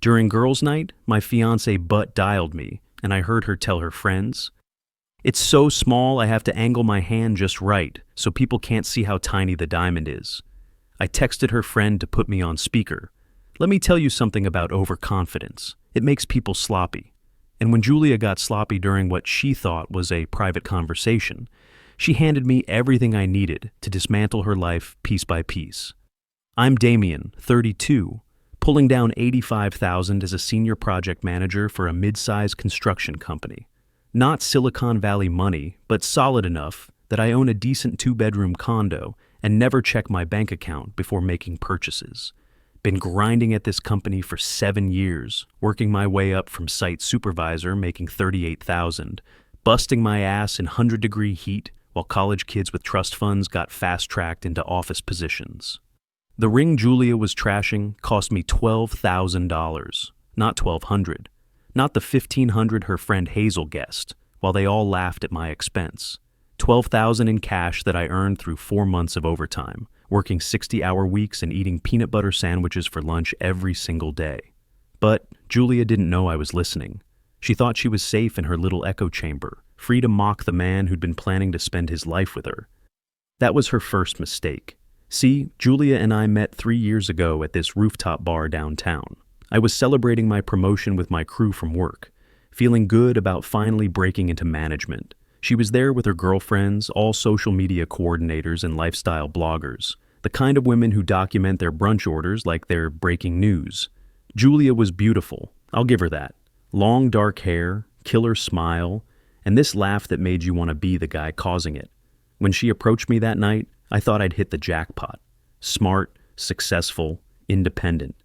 During girls' night, my fiancée butt dialed me, and I heard her tell her friends, "It's so small I have to angle my hand just right so people can't see how tiny the diamond is." I texted her friend to put me on speaker. Let me tell you something about overconfidence. It makes people sloppy. And when Julia got sloppy during what she thought was a private conversation, she handed me everything I needed to dismantle her life piece by piece. I'm Damien, 32, pulling down $85,000 as a senior project manager for a mid-sized construction company. Not Silicon Valley money, but solid enough that I own a decent 2-bedroom condo and never check my bank account before making purchases. Been grinding at this company for 7 years, working my way up from site supervisor making $38,000, busting my ass in 100-degree heat while college kids with trust funds got fast-tracked into office positions. The ring Julia was trashing cost me $12,000, not $1,200, not the $1,500 her friend Hazel guessed, while they all laughed at my expense. $12,000 in cash that I earned through 4 months of overtime, working 60-hour weeks and eating peanut butter sandwiches for lunch every single day. But Julia didn't know I was listening. She thought she was safe in her little echo chamber, free to mock the man who'd been planning to spend his life with her. That was her first mistake. See, Julia and I met 3 years ago at this rooftop bar downtown. I was celebrating my promotion with my crew from work, feeling good about finally breaking into management. She was there with her girlfriends, all social media coordinators and lifestyle bloggers, the kind of women who document their brunch orders like they're breaking news. Julia was beautiful, I'll give her that. Long dark hair, killer smile, and this laugh that made you want to be the guy causing it. When she approached me that night, I thought I'd hit the jackpot. Smart, successful, independent.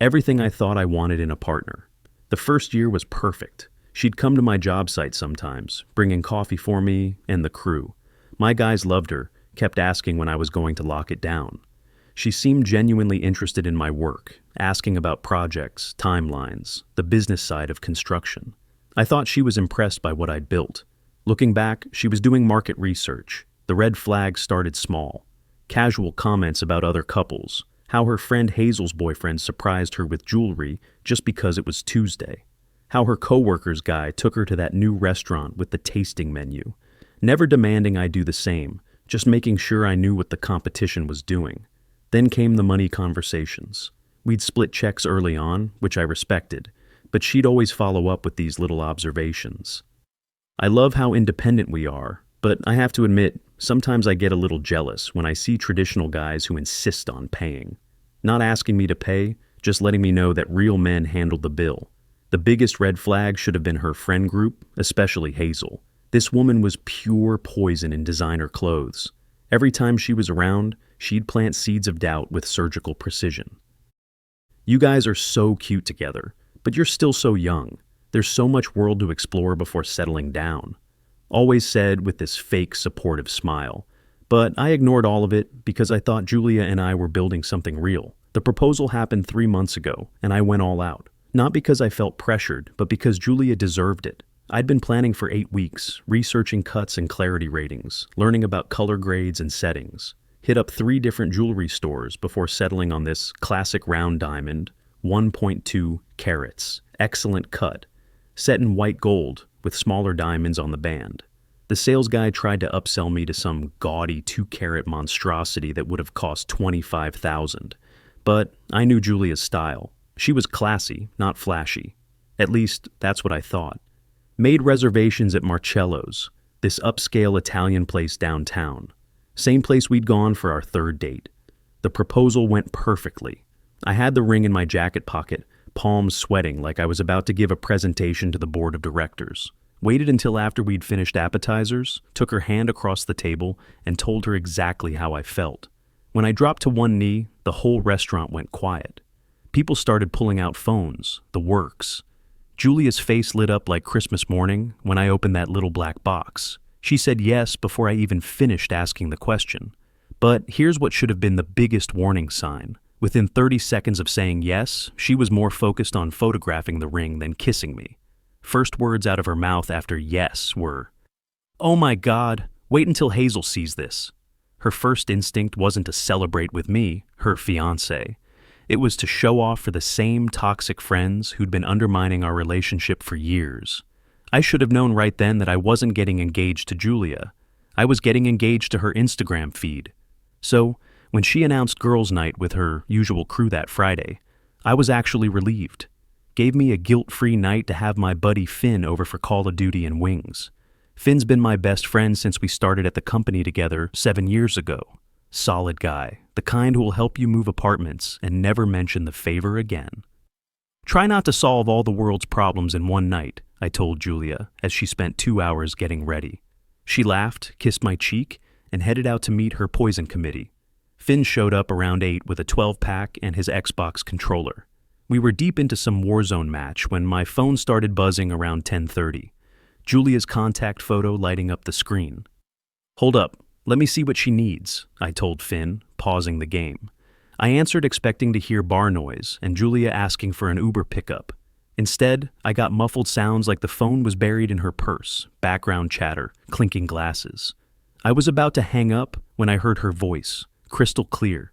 Everything I thought I wanted in a partner. The first year was perfect. She'd come to my job site sometimes, bringing coffee for me and the crew. My guys loved her, kept asking when I was going to lock it down. She seemed genuinely interested in my work, asking about projects, timelines, the business side of construction. I thought she was impressed by what I'd built. Looking back, she was doing market research. The red flags started small. Casual comments about other couples, how her friend Hazel's boyfriend surprised her with jewelry just because it was Tuesday, how her coworker's guy took her to that new restaurant with the tasting menu, never demanding I do the same, just making sure I knew what the competition was doing. Then came the money conversations. We'd split checks early on, which I respected, but she'd always follow up with these little observations. I love how independent we are, but I have to admit, sometimes I get a little jealous when I see traditional guys who insist on paying. Not asking me to pay, just letting me know that real men handled the bill. The biggest red flag should have been her friend group, especially Hazel. This woman was pure poison in designer clothes. Every time she was around, she'd plant seeds of doubt with surgical precision. You guys are so cute together, but you're still so young. There's so much world to explore before settling down. Always said with this fake supportive smile. But I ignored all of it because I thought Julia and I were building something real. The proposal happened 3 months ago, and I went all out. Not because I felt pressured, but because Julia deserved it. I'd been planning for 8 weeks, researching cuts and clarity ratings, learning about color grades and settings. Hit up 3 different jewelry stores before settling on this classic round diamond, 1.2 carats, excellent cut, set in white gold with smaller diamonds on the band. The sales guy tried to upsell me to some gaudy 2-carat monstrosity that would have cost $25,000. But I knew Julia's style. She was classy, not flashy. At least, that's what I thought. Made reservations at Marcello's, this upscale Italian place downtown. Same place we'd gone for our 3rd date. The proposal went perfectly. I had the ring in my jacket pocket, palms sweating like I was about to give a presentation to the board of directors. Waited until after we'd finished appetizers, took her hand across the table, and told her exactly how I felt. When I dropped to one knee, the whole restaurant went quiet. People started pulling out phones, the works. Julia's face lit up like Christmas morning when I opened that little black box. She said yes before I even finished asking the question. But here's what should have been the biggest warning sign. Within 30 seconds of saying yes, she was more focused on photographing the ring than kissing me. First words out of her mouth after yes were, "Oh my God, wait until Hazel sees this." Her first instinct wasn't to celebrate with me, her fiancé. It was to show off for the same toxic friends who'd been undermining our relationship for years. I should have known right then that I wasn't getting engaged to Julia. I was getting engaged to her Instagram feed. So, when she announced girls' night with her usual crew that Friday, I was actually relieved. Gave me a guilt-free night to have my buddy Finn over for Call of Duty and wings. Finn's been my best friend since we started at the company together 7 years ago. Solid guy, the kind who will help you move apartments and never mention the favor again. Try not to solve all the world's problems in one night, I told Julia as she spent 2 hours getting ready. She laughed, kissed my cheek, and headed out to meet her poison committee. Finn showed up around 8 with a 12-pack and his Xbox controller. We were deep into some Warzone match when my phone started buzzing around 10:30. Julia's contact photo lighting up the screen. "Hold up, let me see what she needs," I told Finn, pausing the game. I answered expecting to hear bar noise and Julia asking for an Uber pickup. Instead, I got muffled sounds like the phone was buried in her purse, background chatter, clinking glasses. I was about to hang up when I heard her voice, crystal clear.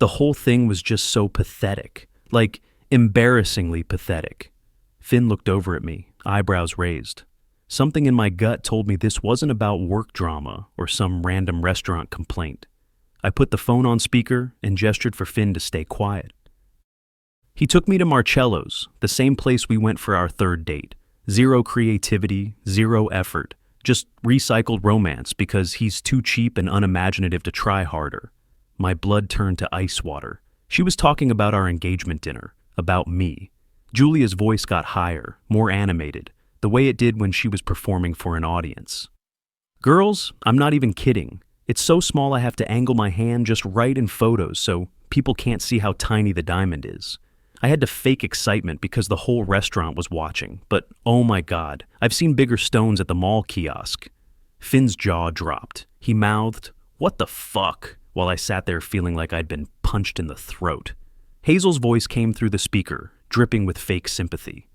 The whole thing was just so pathetic, like embarrassingly pathetic. Finn looked over at me, eyebrows raised. Something in my gut told me this wasn't about work drama or some random restaurant complaint. I put the phone on speaker and gestured for Finn to stay quiet. He took me to Marcello's, the same place we went for our third date. Zero creativity, zero effort, just recycled romance because he's too cheap and unimaginative to try harder. My blood turned to ice water. She was talking about our engagement dinner, about me. Julia's voice got higher, more animated, the way it did when she was performing for an audience. "Girls, I'm not even kidding. It's so small I have to angle my hand just right in photos so people can't see how tiny the diamond is. I had to fake excitement because the whole restaurant was watching, but oh my God, I've seen bigger stones at the mall kiosk." Finn's jaw dropped. He mouthed, "What the fuck?" while I sat there feeling like I'd been punched in the throat. Hazel's voice came through the speaker, dripping with fake sympathy.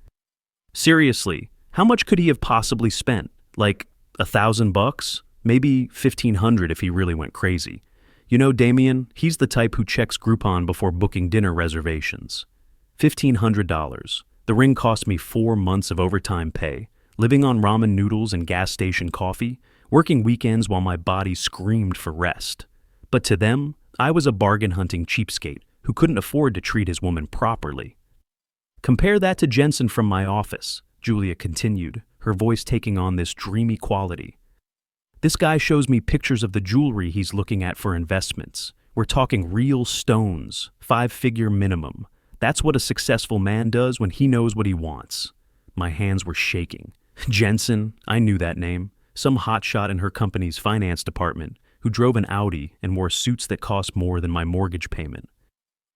"Seriously, how much could he have possibly spent? Like $1,000? Maybe 1,500 if he really went crazy. You know, Damien, he's the type who checks Groupon before booking dinner reservations. $1,500. The ring cost me 4 months of overtime pay, living on ramen noodles and gas station coffee, working weekends while my body screamed for rest. But to them, I was a bargain-hunting cheapskate who couldn't afford to treat his woman properly. Compare that to Jensen from my office," Julia continued, her voice taking on this dreamy quality. "This guy shows me pictures of the jewelry he's looking at for investments. We're talking real stones, 5-figure minimum. That's what a successful man does when he knows what he wants." My hands were shaking. Jensen, I knew that name. Some hotshot in her company's finance department who drove an Audi and wore suits that cost more than my mortgage payment.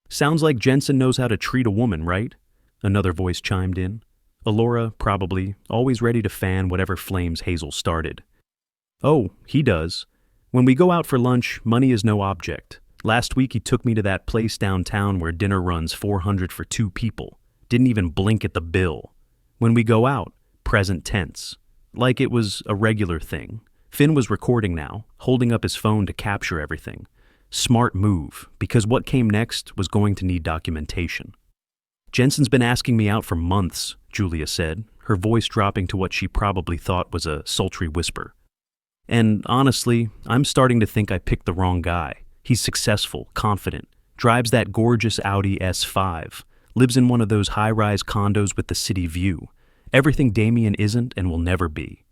"Sounds like Jensen knows how to treat a woman, right?" Another voice chimed in. Alora, probably, always ready to fan whatever flames Hazel started. "Oh, he does. When we go out for lunch, money is no object. Last week he took me to that place downtown where dinner runs $400 for 2 people. Didn't even blink at the bill. When we go out, present tense. Like it was a regular thing. Finn was recording now, holding up his phone to capture everything. Smart move, because what came next was going to need documentation. "Jensen's been asking me out for months," Julia said, her voice dropping to what she probably thought was a sultry whisper. "And honestly, I'm starting to think I picked the wrong guy. He's successful, confident, drives that gorgeous Audi S5, lives in one of those high-rise condos with the city view. Everything Damien isn't and will never be."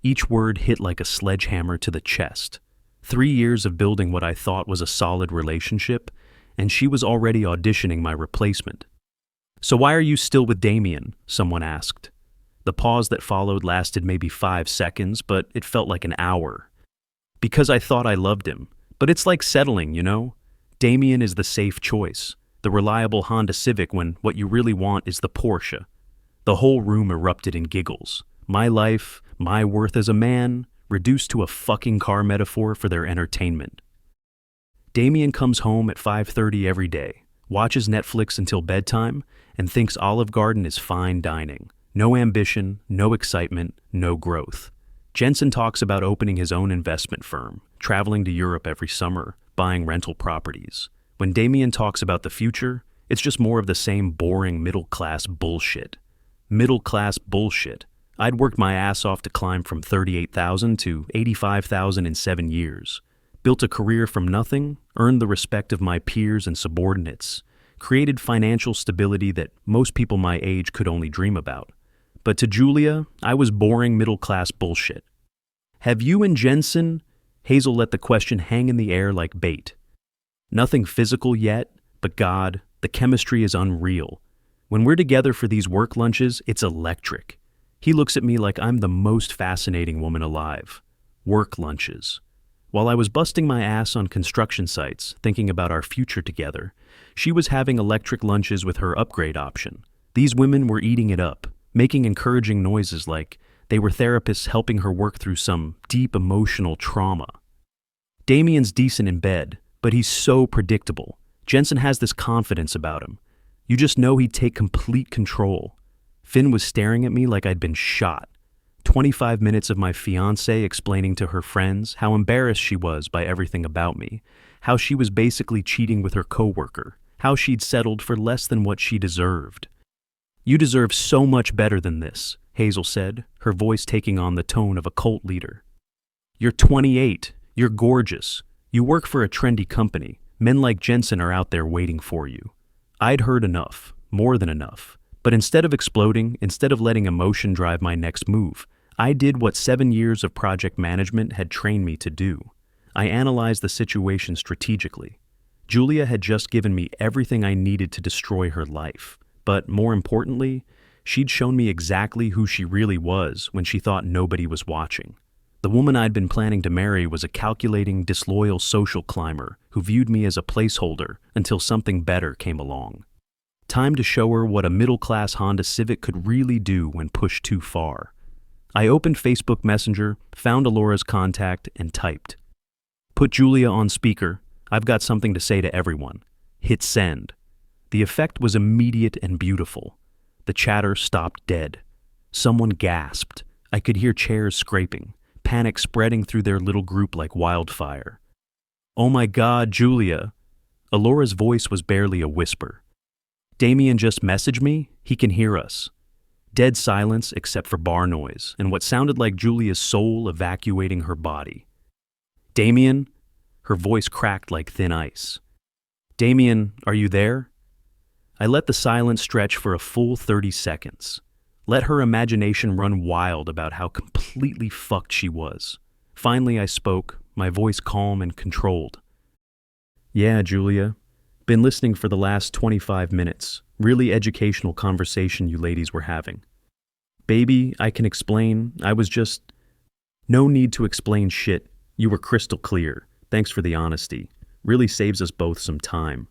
Each word hit like a sledgehammer to the chest. 3 years of building what I thought was a solid relationship, and she was already auditioning my replacement. "So why are you still with Damien?" someone asked. The pause that followed lasted maybe 5 seconds, but it felt like an hour. "Because I thought I loved him. But it's like settling, you know? Damien is the safe choice, the reliable Honda Civic when what you really want is the Porsche." The whole room erupted in giggles. My life, my worth as a man, reduced to a fucking car metaphor for their entertainment. Damien comes home at 5:30 every day, watches Netflix until bedtime, and thinks Olive Garden is fine dining. No ambition, no excitement, no growth. Jensen talks about opening his own investment firm, traveling to Europe every summer, buying rental properties. When Damien talks about the future, It's just more of the same boring middle-class bullshit. Middle-class bullshit. I'd worked my ass off to climb from 38,000 to 85,000 in 7 years. Built a career from nothing, earned the respect of my peers and subordinates, created financial stability that most people my age could only dream about. But to Julia, I was boring middle-class bullshit. Have you and Jensen? Hazel let the question hang in the air like bait. Nothing physical yet, but God, the chemistry is unreal. When we're together for these work lunches, it's electric. He looks at me like I'm the most fascinating woman alive. Work lunches. While I was busting my ass on construction sites, thinking about our future together, she was having electric lunches with her upgrade option. These women were eating it up, making encouraging noises like they were therapists helping her work through some deep emotional trauma. Damien's decent in bed, but he's so predictable. Jensen has this confidence about him. You just know he'd take complete control. Finn was staring at me like I'd been shot. 25 minutes of my fiancée explaining to her friends how embarrassed she was by everything about me, how she was basically cheating with her coworker, how she'd settled for less than what she deserved. You deserve so much better than this, Hazel said, her voice taking on the tone of a cult leader. You're 28. You're gorgeous. You work for a trendy company. Men like Jensen are out there waiting for you. I'd heard enough, more than enough. But instead of exploding, instead of letting emotion drive my next move, I did what 7 years of project management had trained me to do. I analyzed the situation strategically. Julia had just given me everything I needed to destroy her life. But more importantly, she'd shown me exactly who she really was when she thought nobody was watching. The woman I'd been planning to marry was a calculating, disloyal social climber who viewed me as a placeholder until something better came along. Time to show her what a middle-class Honda Civic could really do when pushed too far. I opened Facebook Messenger, found Alora's contact, and typed. Put Julia on speaker. I've got something to say to everyone. Hit send. The effect was immediate and beautiful. The chatter stopped dead. Someone gasped. I could hear chairs scraping, panic spreading through their little group like wildfire. Oh my God, Julia. Alora's voice was barely a whisper. Damien just messaged me. He can hear us. Dead silence except for bar noise and what sounded like Julia's soul evacuating her body. Damien? Her voice cracked like thin ice. Damien, are you there? I let the silence stretch for a full 30 seconds. Let her imagination run wild about how completely fucked she was. Finally I spoke, my voice calm and controlled. Yeah, Julia. Been listening for the last 25 minutes. Really educational conversation you ladies were having. Baby, I can explain. No need to explain shit. You were crystal clear. Thanks for the honesty. Really saves us both some time.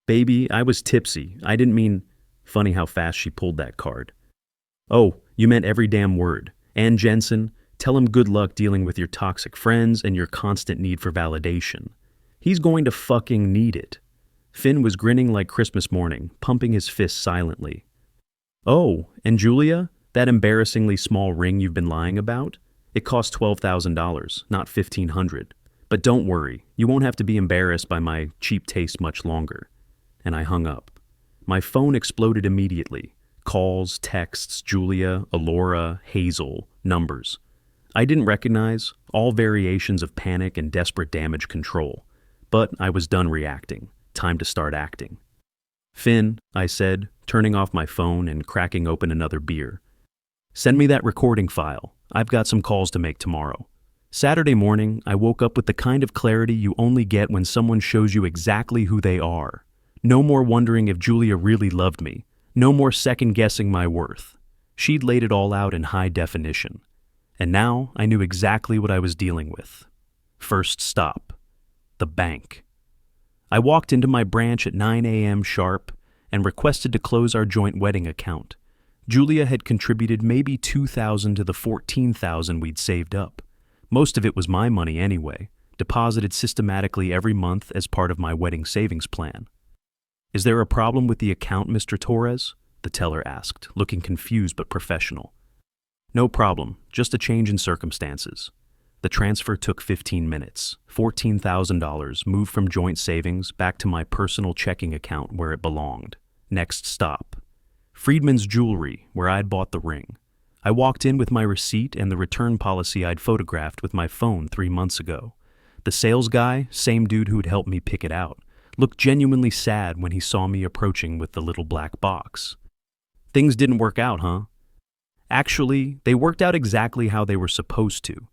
Baby, I was tipsy. I didn't mean... Funny how fast she pulled that card. Oh, you meant every damn word. And Jensen, tell him good luck dealing with your toxic friends and your constant need for validation. He's going to fucking need it. Finn was grinning like Christmas morning, pumping his fists silently. Oh, and Julia, that embarrassingly small ring you've been lying about? It cost $12,000, not $1,500. But don't worry, you won't have to be embarrassed by my cheap taste much longer. And I hung up. My phone exploded immediately. Calls, texts, Julia, Alora, Hazel, numbers. I didn't recognize, all variations of panic and desperate damage control. But I was done reacting. Time to start acting. Finn, I said, turning off my phone and cracking open another beer. Send me that recording file. I've got some calls to make tomorrow. Saturday morning, I woke up with the kind of clarity you only get when someone shows you exactly who they are. No more wondering if Julia really loved me. No more second-guessing my worth. She'd laid it all out in high definition. And now I knew exactly what I was dealing with. First stop. The bank. I walked into my branch at 9 a.m. sharp and requested to close our joint wedding account. Julia had contributed maybe $2,000 to the $14,000 we'd saved up. Most of it was my money anyway, deposited systematically every month as part of my wedding savings plan. Is there a problem with the account, Mr. Torres? The teller asked, looking confused but professional. No problem, just a change in circumstances. The transfer took 15 minutes. $14,000 moved from joint savings back to my personal checking account where it belonged. Next stop. Friedman's Jewelry, where I'd bought the ring. I walked in with my receipt and the return policy I'd photographed with my phone 3 months ago. The sales guy, same dude who'd helped me pick it out, looked genuinely sad when he saw me approaching with the little black box. Things didn't work out, huh? Actually, they worked out exactly how they were supposed to.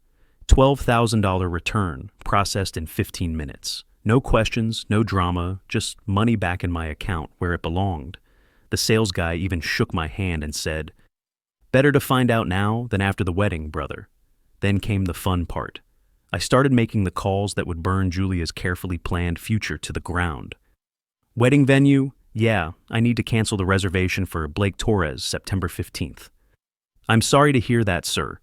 $12,000 return, processed in 15 minutes. No questions, no drama, just money back in my account where it belonged. The sales guy even shook my hand and said, "Better to find out now than after the wedding, brother." Then came the fun part. I started making the calls that would burn Julia's carefully planned future to the ground. Wedding venue? Yeah, I need to cancel the reservation for Blake Torres, September 15th. I'm sorry to hear that, sir.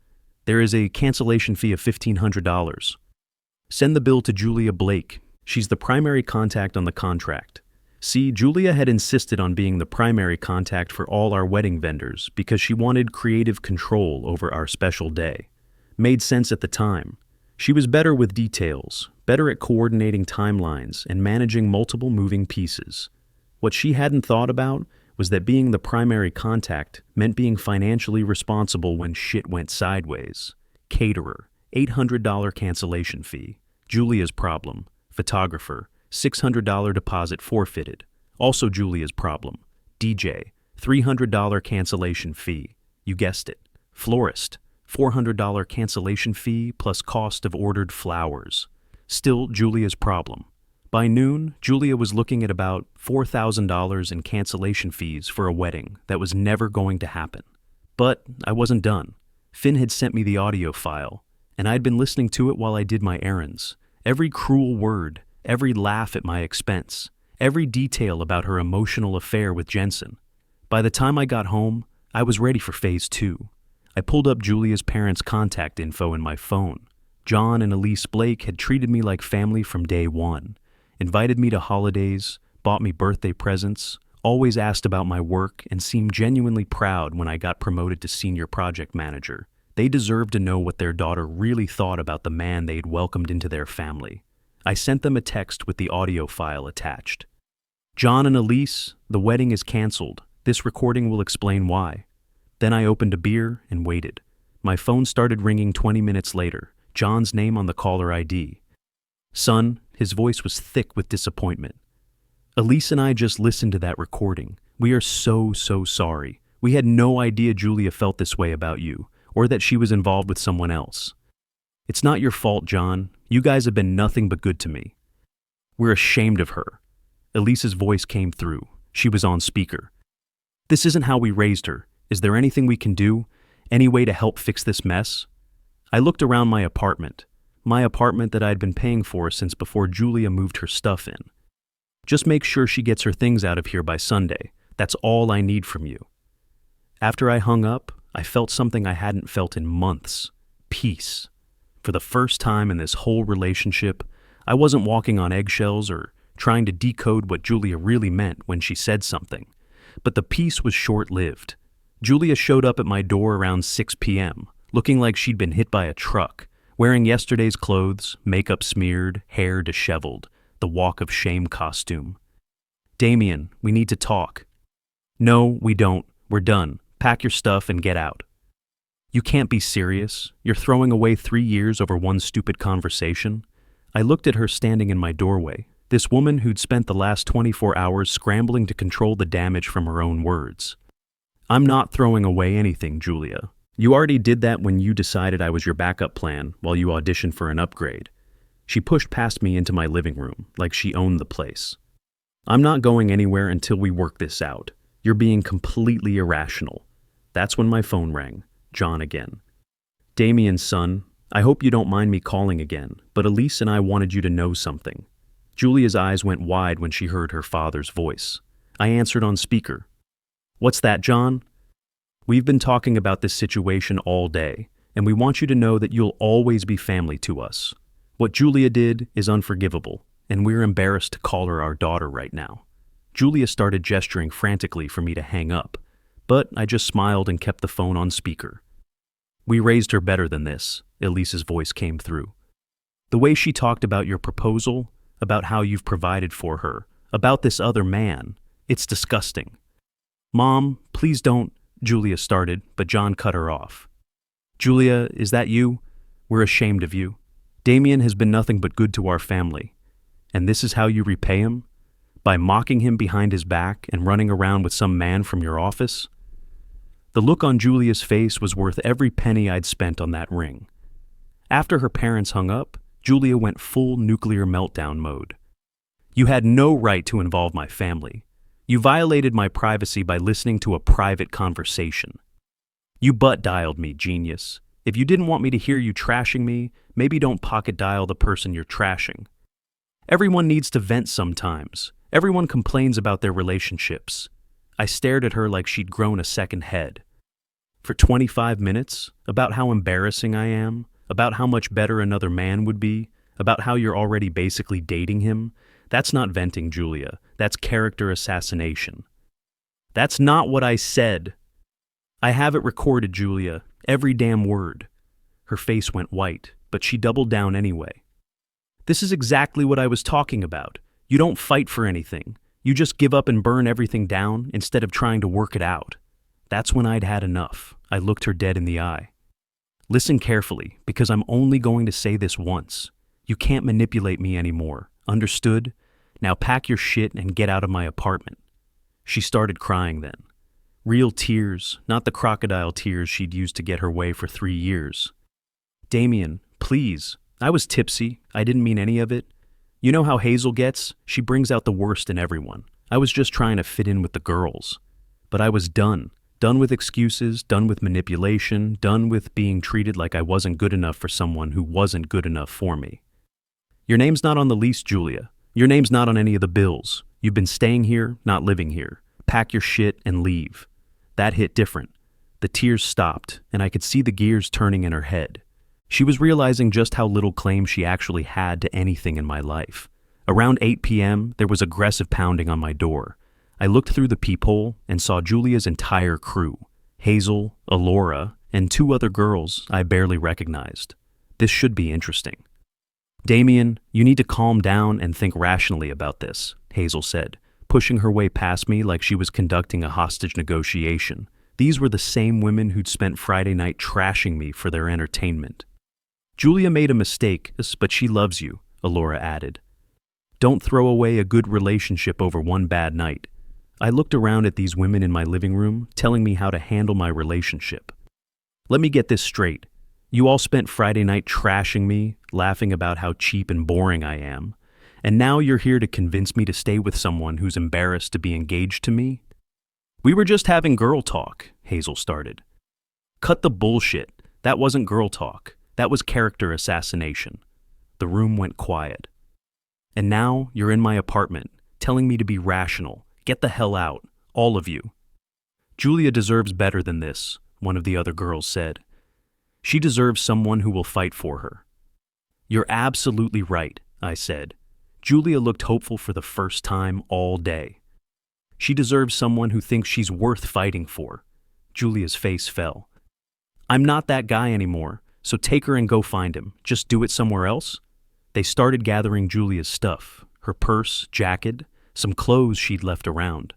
There is a cancellation fee of $1,500. Send the bill to Julia Blake. She's the primary contact on the contract. See, Julia had insisted on being the primary contact for all our wedding vendors because she wanted creative control over our special day. Made sense at the time. She was better with details, better at coordinating timelines and managing multiple moving pieces. What she hadn't thought about was that being the primary contact meant being financially responsible when shit went sideways. Caterer, $800 cancellation fee. Julia's problem. Photographer, $600 deposit forfeited. Also Julia's problem. DJ, $300 cancellation fee. You guessed it. Florist, $400 cancellation fee plus cost of ordered flowers. Still Julia's problem. By noon, Julia was looking at about $4,000 in cancellation fees for a wedding that was never going to happen. But I wasn't done. Finn had sent me the audio file, and I'd been listening to it while I did my errands. Every cruel word, every laugh at my expense, every detail about her emotional affair with Jensen. By the time I got home, I was ready for phase 2. I pulled up Julia's parents' contact info in my phone. John and Elise Blake had treated me like family from day one. Invited me to holidays, bought me birthday presents, always asked about my work, and seemed genuinely proud when I got promoted to senior project manager. They deserved to know what their daughter really thought about the man they'd welcomed into their family. I sent them a text with the audio file attached. John and Elise, the wedding is canceled. This recording will explain why. Then I opened a beer and waited. My phone started ringing 20 minutes later. John's name on the caller ID. Son, his voice was thick with disappointment. Elise and I just listened to that recording. We are so sorry. We had no idea Julia felt this way about you, or that she was involved with someone else. It's not your fault, John. You guys have been nothing but good to me. We're ashamed of her. Elise's voice came through. She was on speaker. This isn't how we raised her. Is there anything we can do? Any way to help fix this mess? I looked around my apartment that I'd been paying for since before Julia moved her stuff in. Just make sure she gets her things out of here by Sunday. That's all I need from you. After I hung up, I felt something I hadn't felt in months. Peace. For the first time in this whole relationship, I wasn't walking on eggshells or trying to decode what Julia really meant when she said something. But the peace was short-lived. Julia showed up at my door around 6 p.m., looking like she'd been hit by a truck, wearing yesterday's clothes, makeup smeared, hair disheveled, the walk of shame costume. Damien, we need to talk. No, we don't. We're done. Pack your stuff and get out. You can't be serious. You're throwing away 3 years over one stupid conversation. I looked at her standing in my doorway, this woman who'd spent the last 24 hours scrambling to control the damage from her own words. I'm not throwing away anything, Julia. You already did that when you decided I was your backup plan while you auditioned for an upgrade. She pushed past me into my living room, like she owned the place. I'm not going anywhere until we work this out. You're being completely irrational. That's when my phone rang. John again. Damien's son, I hope you don't mind me calling again, but Elise and I wanted you to know something. Julia's eyes went wide when she heard her father's voice. I answered on speaker. What's that, John? We've been talking about this situation all day, and we want you to know that you'll always be family to us. What Julia did is unforgivable, and we're embarrassed to call her our daughter right now. Julia started gesturing frantically for me to hang up, but I just smiled and kept the phone on speaker. We raised her better than this. Elise's voice came through. The way she talked about your proposal, about how you've provided for her, about this other man, it's disgusting. Mom, please don't, Julia started, but John cut her off. Julia, is that you? We're ashamed of you. Damien has been nothing but good to our family. And this is how you repay him? By mocking him behind his back and running around with some man from your office? The look on Julia's face was worth every penny I'd spent on that ring. After her parents hung up, Julia went full nuclear meltdown mode. You had no right to involve my family. You violated my privacy by listening to a private conversation. You butt dialed me, genius. If you didn't want me to hear you trashing me, maybe don't pocket dial the person you're trashing. Everyone needs to vent sometimes. Everyone complains about their relationships. I stared at her like she'd grown a second head. For 25 minutes, about how embarrassing I am, about how much better another man would be, about how you're already basically dating him. That's not venting, Julia. That's character assassination. That's not what I said. I have it recorded, Julia. Every damn word. Her face went white, but she doubled down anyway. This is exactly what I was talking about. You don't fight for anything. You just give up and burn everything down instead of trying to work it out. That's when I'd had enough. I looked her dead in the eye. Listen carefully, because I'm only going to say this once. You can't manipulate me anymore. Understood? Now pack your shit and get out of my apartment. She started crying then. Real tears, not the crocodile tears she'd used to get her way for 3 years. Damien, please. I was tipsy. I didn't mean any of it. You know how Hazel gets? She brings out the worst in everyone. I was just trying to fit in with the girls. But I was done. Done with excuses, done with manipulation, done with being treated like I wasn't good enough for someone who wasn't good enough for me. Your name's not on the lease, Julia. Your name's not on any of the bills. You've been staying here, not living here. Pack your shit and leave. That hit different. The tears stopped, and I could see the gears turning in her head. She was realizing just how little claim she actually had to anything in my life. Around 8 p.m., there was aggressive pounding on my door. I looked through the peephole and saw Julia's entire crew, Hazel, Alora, and 2 other girls I barely recognized. This should be interesting. Damien, you need to calm down and think rationally about this, Hazel said, pushing her way past me like she was conducting a hostage negotiation. These were the same women who'd spent Friday night trashing me for their entertainment. Julia made a mistake, but she loves you, Alora added. Don't throw away a good relationship over one bad night. I looked around at these women in my living room, telling me how to handle my relationship. Let me get this straight. You all spent Friday night trashing me, laughing about how cheap and boring I am, and now you're here to convince me to stay with someone who's embarrassed to be engaged to me? We were just having girl talk, Hazel started. Cut the bullshit. That wasn't girl talk. That was character assassination. The room went quiet. And now you're in my apartment, telling me to be rational. Get the hell out, all of you. Julia deserves better than this, one of the other girls said. She deserves someone who will fight for her. You're absolutely right, I said. Julia looked hopeful for the first time all day. She deserves someone who thinks she's worth fighting for. Julia's face fell. I'm not that guy anymore, so take her and go find him. Just do it somewhere else? They started gathering Julia's stuff, her purse, jacket, some clothes she'd left around.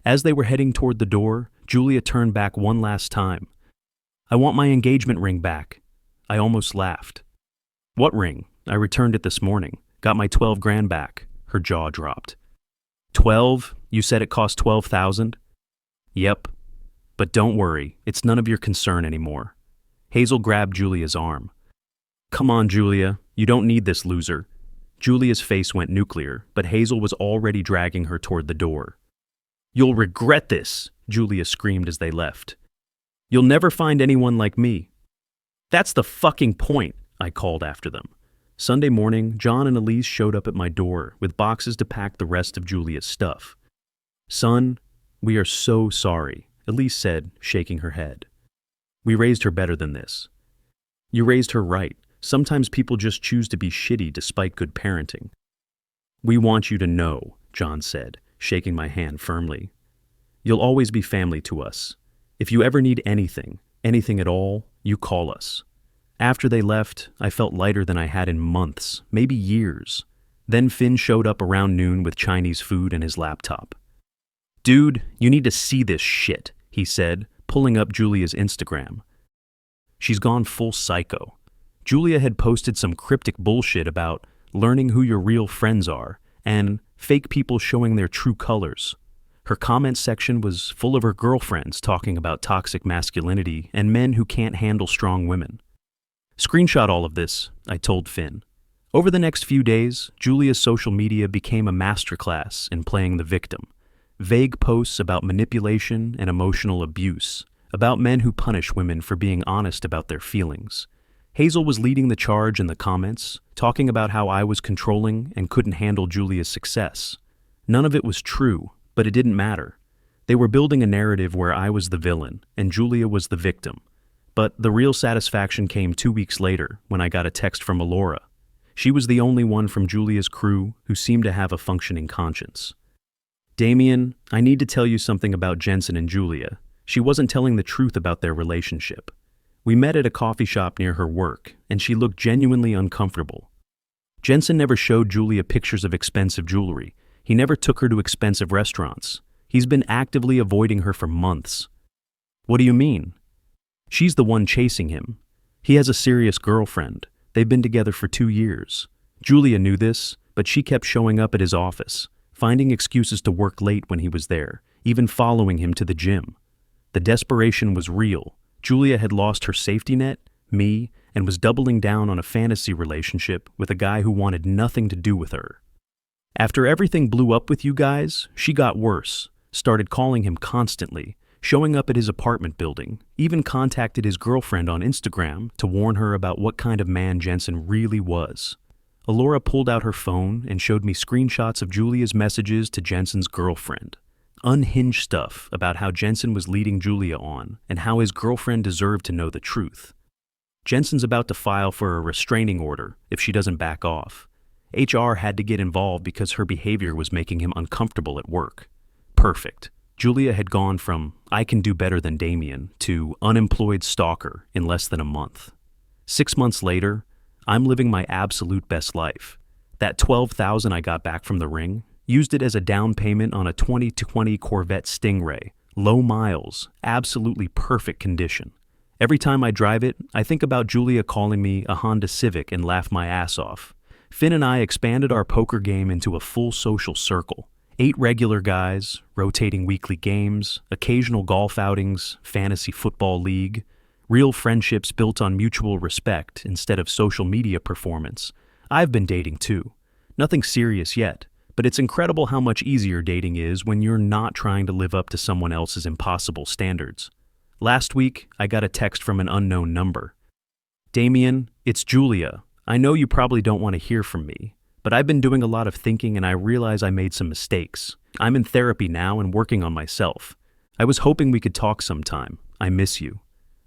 As they were heading toward the door, Julia turned back one last time. I want my engagement ring back. I almost laughed. What ring? I returned it this morning. Got my 12 grand back. Her jaw dropped. 12? You said it cost 12,000? Yep. But don't worry, it's none of your concern anymore. Hazel grabbed Julia's arm. Come on, Julia. You don't need this loser. Julia's face went nuclear, but Hazel was already dragging her toward the door. You'll regret this, Julia screamed as they left. You'll never find anyone like me. That's the fucking point, I called after them. Sunday morning, John and Elise showed up at my door with boxes to pack the rest of Julia's stuff. Son, we are so sorry, Elise said, shaking her head. We raised her better than this. You raised her right. Sometimes people just choose to be shitty despite good parenting. We want you to know, John said, shaking my hand firmly. You'll always be family to us. If you ever need anything, anything at all, you call us. After they left, I felt lighter than I had in months, maybe years. Then Finn showed up around noon with Chinese food and his laptop. "Dude, you need to see this shit," he said, pulling up Julia's Instagram. She's gone full psycho. Julia had posted some cryptic bullshit about learning who your real friends are and fake people showing their true colors. Her comment section was full of her girlfriends talking about toxic masculinity and men who can't handle strong women. "Screenshot all of this," I told Finn. Over the next few days, Julia's social media became a masterclass in playing the victim. Vague posts about manipulation and emotional abuse, about men who punish women for being honest about their feelings. Hazel was leading the charge in the comments, talking about how I was controlling and couldn't handle Julia's success. None of it was true, but it didn't matter. They were building a narrative where I was the villain and Julia was the victim. But the real satisfaction came 2 weeks later when I got a text from Alora. She was the only one from Julia's crew who seemed to have a functioning conscience. "Damien, I need to tell you something about Jensen and Julia. She wasn't telling the truth about their relationship. We met at a coffee shop near her work, and she looked genuinely uncomfortable. Jensen never showed Julia pictures of expensive jewelry. He never took her to expensive restaurants. He's been actively avoiding her for months." "What do you mean?" "She's the one chasing him. He has a serious girlfriend. They've been together for 2 years. Julia knew this, but she kept showing up at his office, finding excuses to work late when he was there, even following him to the gym. The desperation was real. Julia had lost her safety net, me, and was doubling down on a fantasy relationship with a guy who wanted nothing to do with her. After everything blew up with you guys, she got worse, started calling him constantly, showing up at his apartment building, even contacted his girlfriend on Instagram to warn her about what kind of man Jensen really was. Alora pulled out her phone and showed me screenshots of Julia's messages to Jensen's girlfriend. Unhinged stuff about how Jensen was leading Julia on and how his girlfriend deserved to know the truth. Jensen's about to file for a restraining order if she doesn't back off. HR had to get involved because her behavior was making him uncomfortable at work. Perfect. Julia had gone from "I can do better than Damien" to unemployed stalker in less than a month. 6 months later, I'm living my absolute best life. That $12,000 I got back from the ring, used it as a down payment on a 2020 Corvette Stingray. Low miles, absolutely perfect condition. Every time I drive it, I think about Julia calling me a Honda Civic and laugh my ass off. Finn and I expanded our poker game into a full social circle. 8 regular guys, rotating weekly games, occasional golf outings, fantasy football league, real friendships built on mutual respect instead of social media performance. I've been dating too. Nothing serious yet, but it's incredible how much easier dating is when you're not trying to live up to someone else's impossible standards. Last week, I got a text from an unknown number. "Damien, it's Julia. I know you probably don't want to hear from me, but I've been doing a lot of thinking and I realize I made some mistakes. I'm in therapy now and working on myself. I was hoping we could talk sometime. I miss you."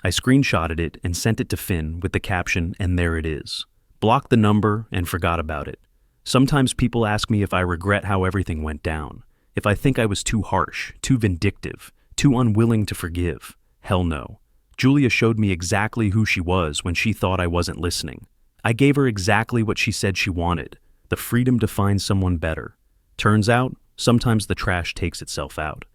I screenshotted it and sent it to Finn with the caption, "And there it is." Blocked the number and forgot about it. Sometimes people ask me if I regret how everything went down, if I think I was too harsh, too vindictive, too unwilling to forgive. Hell no. Julia showed me exactly who she was when she thought I wasn't listening. I gave her exactly what she said she wanted, the freedom to find someone better. Turns out, sometimes the trash takes itself out.